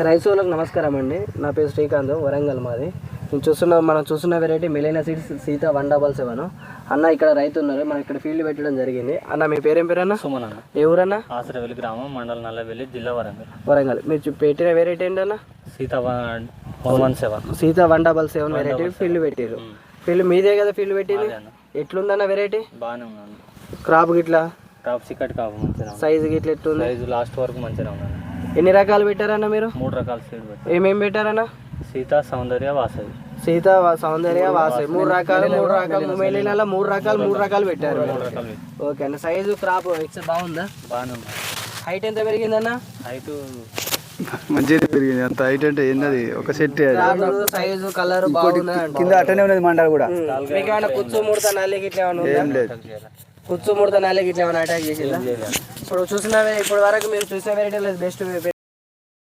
రైతు వాళ్ళకి నమస్కారం అండి. నా పేరు శ్రీకాంత్, వరంగల్ మాది. మనం చూస్తున్న వెరైటీ మిలేనియా సీడ్స్ సీత 177. అన్న ఇక్కడ రైతు ఉన్నారు, మనం ఇక్కడ ఫీల్డ్ పెట్టడం జరిగింది. అన్న మీ పేరేం పేరు అన్న? సుమన్ అన్న. ఏ ఊరన్నా? ఆసరవెల్లి గ్రామం, మండలం నల్లవెల్లి, జిల్లా వరంగల్. వరంగల్. మీరు పెట్టిన వెరైటీ ఏంటన్నా? సీత 117. సీత 177 వెరైటీ ఫీల్డ్ పెట్టారు. ఫీల్డ్ మీదే కదా ఫీల్డ్ పెట్టింది? ఎట్లుందన్న వెరైటీ? బాగానే ఉన్నాను. క్రాప్ గిట్లా క్రాప్ చిక్కటి కాపు మంచిగా, సైజు గిట్లా ఎట్లుంది? సైజు లాస్ట్ వరకు మంచిగా ఉన్నాను. ఎన్ని రకాలు పెట్టారన్న మీరు? 3 రకాల సీడ్ పెట్టాను. ఏమేమి పెట్టారన్న? సీత, సౌందర్య, వాసవి. సీత, సౌందర్య, వాసవి 3 రకాలు. 3 రకాలు మెలినాలో 3 రకాలు పెట్టారు. 3 రకాలు. ఓకే అన్న. సైజు క్రాప్ బాగుందా? బాగానే ఉంది. హైట్ ఎంత పెరిగిందన్న? హైట్ మంచిగా పెరిగింది. అంత హైట్ అంటే ఏంటది, ఒక సెట్. సైజు కలర్ బాగుంది. కింద అట్టనే ఉన్నది మండలు కూడా. మీకు ఏమైనా కుచ్చు ముడత నల్లికి ఇట్లా ఏమైనా ఉందా? కుచ్చు ముడత నల్లికి ఇట్లా ఏమైనా అటాక్ చేసిందా? ఇప్పుడు వరకు మీరు చూసిన వెరైటీలో బెస్ట్